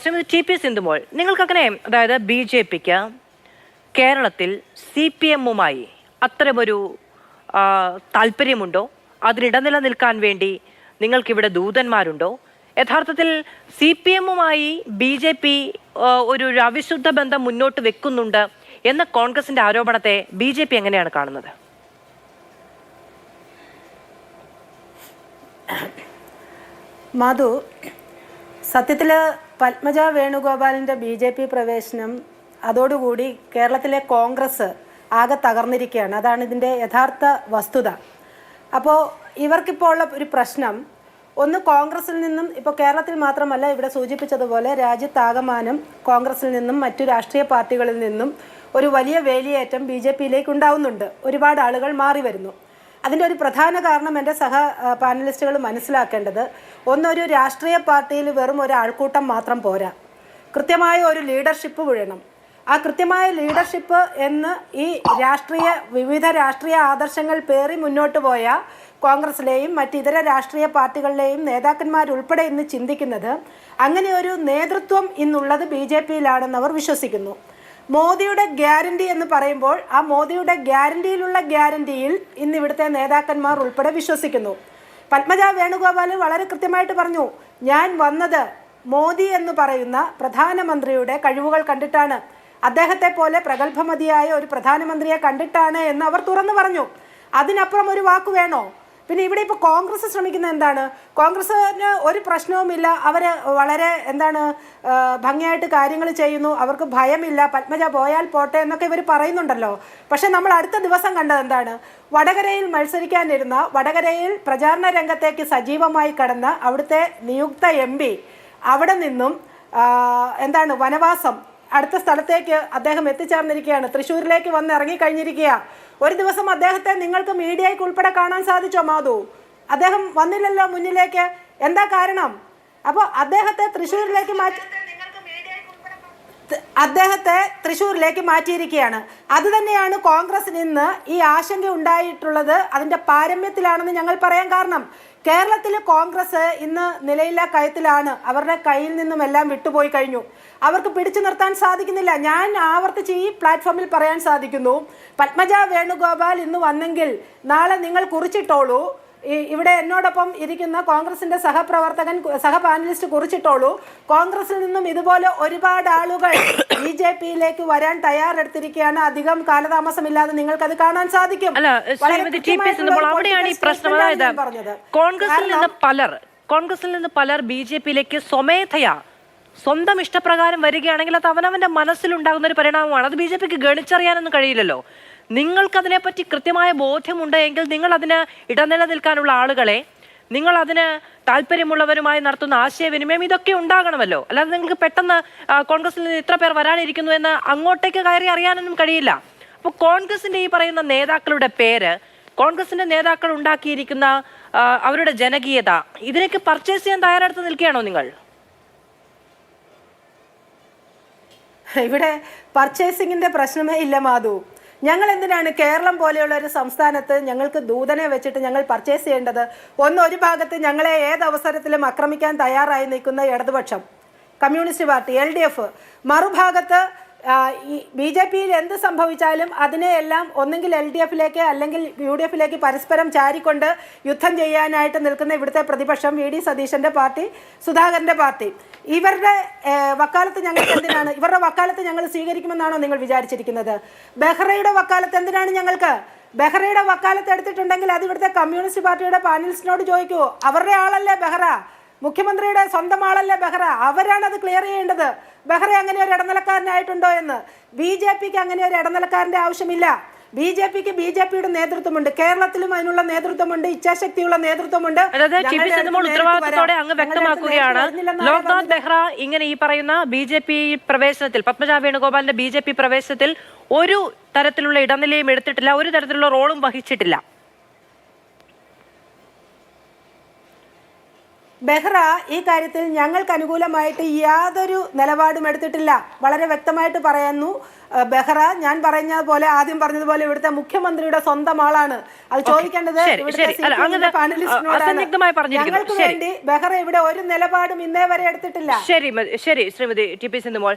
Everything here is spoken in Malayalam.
ശ്രീമതി ടി പി സിന്ധുമോൾ, നിങ്ങൾക്കങ്ങനെ അതായത് ബി ജെ പിക്ക് കേരളത്തിൽ CPM-ഉമായി അത്തരമൊരു താല്പര്യമുണ്ടോ? അതിനിടനില നിൽക്കാൻ വേണ്ടി നിങ്ങൾക്കിവിടെ ദൂതന്മാരുണ്ടോ? യഥാർത്ഥത്തിൽ CPM-ഉമായി BJP ഒരു അവിശുദ്ധ ബന്ധം മുന്നോട്ട് വെക്കുന്നുണ്ട് എന്ന കോൺഗ്രസിന്റെ ആരോപണത്തെ BJP എങ്ങനെയാണ് കാണുന്നത്? മധു, സത്യത്തിൽ പത്മജ വേണുഗോപാലിൻ്റെ BJP പ്രവേശനം അതോടുകൂടി കേരളത്തിലെ കോൺഗ്രസ് ആകെ തകർന്നിരിക്കുകയാണ്. അതാണ് ഇതിൻ്റെ യഥാർത്ഥ വസ്തുത. അപ്പോൾ ഇവർക്കിപ്പോൾ ഉള്ള ഒരു പ്രശ്നം, ഒന്ന് കോൺഗ്രസിൽ നിന്നും, ഇപ്പോൾ കേരളത്തിൽ മാത്രമല്ല, ഇവിടെ സൂചിപ്പിച്ചതുപോലെ രാജ്യത്താകമാനം കോൺഗ്രസിൽ നിന്നും മറ്റു രാഷ്ട്രീയ പാർട്ടികളിൽ നിന്നും ഒരു വലിയ വേലിയേറ്റം BJP-യിലേക്ക് ഉണ്ടാവുന്നുണ്ട്. ഒരുപാട് ആളുകൾ മാറി വരുന്നു. അതിൻ്റെ ഒരു പ്രധാന കാരണം എൻ്റെ പാനലിസ്റ്റുകൾ മനസ്സിലാക്കേണ്ടത്, ഒന്നൊരു രാഷ്ട്രീയ പാർട്ടിയിൽ വെറും ഒരു ആൾക്കൂട്ടം മാത്രം പോരാ, കൃത്യമായ ഒരു ലീഡർഷിപ്പ് വേണം. ആ കൃത്യമായ ലീഡർഷിപ്പ് എന്ന് ഈ വിവിധ രാഷ്ട്രീയ ആദർശങ്ങൾ പേറി മുന്നോട്ട് പോയ കോൺഗ്രസിലെയും മറ്റിതര രാഷ്ട്രീയ പാർട്ടികളിലെയും നേതാക്കന്മാരുൾപ്പെടെ ഇന്ന് ചിന്തിക്കുന്നത്, അങ്ങനെ ഒരു നേതൃത്വം ഇന്നുള്ളത് BJP-യിലാണെന്ന് അവർ വിശ്വസിക്കുന്നു. മോദിയുടെ ഗ്യാരണ്ടി എന്ന് പറയുമ്പോൾ ആ മോദിയുടെ ഗ്യാരണ്ടിയിലുള്ള ഗ്യാരണ്ടിയിൽ ഇന്ന് ഇവിടുത്തെ നേതാക്കന്മാർ ഉൾപ്പെടെ വിശ്വസിക്കുന്നു. പത്മജ വേണുഗോപാൽ വളരെ കൃത്യമായിട്ട് പറഞ്ഞു, ഞാൻ വന്നത് മോദി എന്ന് പറയുന്ന പ്രധാനമന്ത്രിയുടെ കഴിവുകൾ കണ്ടിട്ടാണ്, അദ്ദേഹത്തെ പോലെ പ്രഗത്ഭമതിയായ ഒരു പ്രധാനമന്ത്രിയെ കണ്ടിട്ടാണ് എന്ന് അവർ തുറന്നു പറഞ്ഞു. അതിനപ്പുറം ഒരു വാക്ക് വേണോ? പിന്നെ ഇവിടെ ഇപ്പോൾ കോൺഗ്രസ് ശ്രമിക്കുന്ന എന്താണ്? കോൺഗ്രസ്സിന് ഒരു പ്രശ്നവുമില്ല, അവർ വളരെ ഭംഗിയായിട്ട് കാര്യങ്ങൾ ചെയ്യുന്നു, അവർക്ക് ഭയമില്ല, പത്മജ പോയാൽ പോട്ടെ എന്നൊക്കെ ഇവർ പറയുന്നുണ്ടല്ലോ. പക്ഷെ നമ്മൾ അടുത്ത ദിവസം കണ്ടത് എന്താണ്? വടകരയിൽ മത്സരിക്കാനിരുന്ന, വടകരയിൽ പ്രചാരണ രംഗത്തേക്ക് സജീവമായി കടന്ന അവിടുത്തെ നിയുക്ത MP അവിടെ നിന്നും വനവാസം അടുത്ത സ്ഥലത്തേക്ക് അദ്ദേഹം എത്തിച്ചേർന്നിരിക്കുകയാണ്. തൃശ്ശൂരിലേക്ക് വന്ന് ഇറങ്ങിക്കഴിഞ്ഞിരിക്കുക. ഒരു ദിവസം അദ്ദേഹത്തെ നിങ്ങൾക്ക് മീഡിയയ്ക്ക് ഉൾപ്പെടെ കാണാൻ സാധിച്ചോ മാധു? അദ്ദേഹം വന്നില്ലല്ലോ മുന്നിലേക്ക്. എന്താ കാരണം? അപ്പോൾ അദ്ദേഹത്തെ തൃശ്ശൂരിലേക്ക് മാറ്റിയിരിക്കുകയാണ്. അത് തന്നെയാണ് കോൺഗ്രസിന് ഇന്ന് ഈ ആശങ്ക ഉണ്ടായിട്ടുള്ളത്. അതിൻ്റെ പാരമ്യത്തിലാണെന്ന് ഞങ്ങൾ പറയാൻ കാരണം, കേരളത്തിൽ കോൺഗ്രസ് ഇന്ന് നിലയില്ലാ കയത്തിലാണ്. അവരുടെ കയ്യിൽ നിന്നും എല്ലാം വിട്ടുപോയി കഴിഞ്ഞു. അവർക്ക് പിടിച്ചു നിർത്താൻ സാധിക്കുന്നില്ല. ഞാൻ ആവർത്തിച്ച് ഈ പ്ലാറ്റ്ഫോമിൽ പറയാൻ സാധിക്കുന്നു, പത്മജ വേണുഗോപാൽ ഇന്ന് വന്നെങ്കിൽ നാളെ നിങ്ങൾ കുറിച്ചിട്ടോളൂ, ഇവിടെ എന്നോടൊപ്പം ഇരിക്കുന്ന കോൺഗ്രസിന്റെ പാനലിസ്റ്റ് കുറിച്ചിട്ടോളൂ, കോൺഗ്രസിൽ നിന്നും ഇതുപോലെ ഒരുപാട് ആളുകൾ BJP-യിലേക്ക് വരാൻ തയ്യാറെടുത്തിരിക്കുകയാണ്. അധികം കാലതാമസമില്ലാതെ നിങ്ങൾക്കത് കാണാൻ സാധിക്കും. അവിടെയാണ് ഈ പ്രശ്നം. അതായത് കോൺഗ്രസിൽ നിന്ന് പലർ BJP-യിലേക്ക് സ്വമേധയാ സ്വന്തം ഇഷ്ടപ്രകാരം വരികയാണെങ്കിൽ അത് അവനവന്റെ മനസ്സിലുണ്ടാകുന്ന ഒരു പരിണാമമാണ്. അത് BJP-ക്ക് ഗണിച്ചറിയാനൊന്നും കഴിയില്ലല്ലോ. നിങ്ങൾക്കതിനെപ്പറ്റി കൃത്യമായ ബോധ്യമുണ്ട് എങ്കിൽ നിങ്ങൾ അതിന് ഇടനില നിൽക്കാനുള്ള ആളുകളെ, നിങ്ങൾ അതിന് താല്പര്യമുള്ളവരുമായി നടത്തുന്ന ആശയവിനിമയം ഇതൊക്കെ ഉണ്ടാകണമല്ലോ. അല്ലാതെ നിങ്ങൾക്ക് പെട്ടെന്ന് കോൺഗ്രസിൽ നിന്ന് ഇത്ര പേർ വരാനിരിക്കുന്നു എന്ന് അങ്ങോട്ടേക്ക് കയറി അറിയാനൊന്നും കഴിയില്ല. അപ്പോൾ കോൺഗ്രസിന്റെ ഈ പറയുന്ന നേതാക്കളുടെ പേര്, കോൺഗ്രസിന്റെ നേതാക്കൾ ഉണ്ടാക്കിയിരിക്കുന്ന അവരുടെ ജനകീയത, ഇതിനൊക്കെ പർച്ചേസ് ചെയ്യാൻ തയ്യാറെടുത്ത് നിൽക്കുകയാണോ നിങ്ങൾ? ഇവിടെ പർച്ചേസിങ്ങിന്റെ പ്രശ്നമേ ഇല്ല മാധു. ഞങ്ങൾ എന്തിനാണ് കേരളം പോലെയുള്ള ഒരു സംസ്ഥാനത്ത് ഞങ്ങൾക്ക് ദൂതനെ വെച്ചിട്ട് ഞങ്ങൾ പർച്ചേസ് ചെയ്യേണ്ടത്? ഒരു ഭാഗത്ത് ഞങ്ങളെ ഏതവസരത്തിലും ആക്രമിക്കാൻ തയ്യാറായി നിൽക്കുന്ന ഇടതുപക്ഷം, കമ്മ്യൂണിസ്റ്റ് പാർട്ടി, LDF, മറുഭാഗത്ത് BJP-യിൽ എന്ത് സംഭവിച്ചാലും അതിനെയെല്ലാം ഒന്നെങ്കിൽ LDF-ലേക്ക് അല്ലെങ്കിൽ UDF-ലേക്ക് പരസ്പരം ചാരിക്കൊണ്ട് യുദ്ധം ചെയ്യാനായിട്ട് നിൽക്കുന്ന ഇവിടുത്തെ പ്രതിപക്ഷം, VD സതീശന്റെ പാർട്ടി, സുധാകരന്റെ പാർട്ടി. ഇവരുടെ വക്കാലത്ത് ഞങ്ങൾക്ക് എന്തിനാണ്? ഇവരുടെ വക്കാലത്ത് ഞങ്ങൾ സ്വീകരിക്കുമെന്നാണോ നിങ്ങൾ വിചാരിച്ചിരിക്കുന്നത്? ബെഹ്റയുടെ വക്കാലത്ത് എന്തിനാണ് ഞങ്ങൾക്ക്? ബെഹ്റയുടെ വക്കാലത്ത് എടുത്തിട്ടുണ്ടെങ്കിൽ അത് ഇവിടുത്തെ കമ്മ്യൂണിസ്റ്റ് പാർട്ടിയുടെ പാനലിസ്റ്റിനോട് ചോദിക്കൂ. അവരുടെ ആളല്ലേ ബെഹ്റ? മുഖ്യമന്ത്രിയുടെ സ്വന്തം ആളല്ലേ ബെഹ്റ? അവരാണ് അത് ക്ലിയർ ചെയ്യേണ്ടത്. ബെഹ്റ അങ്ങനെ ഒരു ഇടനിലക്കാരനായിട്ടുണ്ടോ എന്ന്. BJP-ക്ക് അങ്ങനെ ഒരു ഇടനിലക്കാരൻ്റെ ആവശ്യമില്ല. BJP-ക്ക് BJP-യുടെ നേതൃത്വമുണ്ട്, കേരളത്തിലും അതിനുള്ള നേതൃത്വമുണ്ട്, ഇച്ഛാശക്തിയുള്ള നേതൃത്വമുണ്ട്. ഉത്തരവാദിത്തത്തോടെ അങ്ങ് വ്യക്തമാക്കുകയാണ് ലോക്നാഥ് ബെഹ്റ ഇങ്ങനെ ഈ പറയുന്ന BJP പ്രവേശനത്തിൽ, പത്മജ വേണുഗോപാലിന്റെ BJP പ്രവേശനത്തിൽ ഒരു തരത്തിലുള്ള ഇടനിലയും എടുത്തിട്ടില്ല, ഒരു തരത്തിലുള്ള റോളും വഹിച്ചിട്ടില്ല. ബെഹ്റ ഈ കാര്യത്തിൽ ഞങ്ങൾക്ക് അനുകൂലമായിട്ട് യാതൊരു നിലപാടും എടുത്തിട്ടില്ല. വളരെ വ്യക്തമായിട്ട് പറയുന്നു ബെഹ്റ. ഞാൻ പറഞ്ഞ പോലെ ആദ്യം പറഞ്ഞതുപോലെ ഇവിടുത്തെ മുഖ്യമന്ത്രിയുടെ സ്വന്തം ആളാണ്. അത് ചോദിക്കേണ്ടത് ഞങ്ങൾക്ക് വേണ്ടി ബെഹ്റ ഇവിടെ ഒരു നിലപാടും ഇന്നേ വരെ എടുത്തിട്ടില്ല. ശരി ശ്രീമതി ടി പി സിന്ധുമോൾ.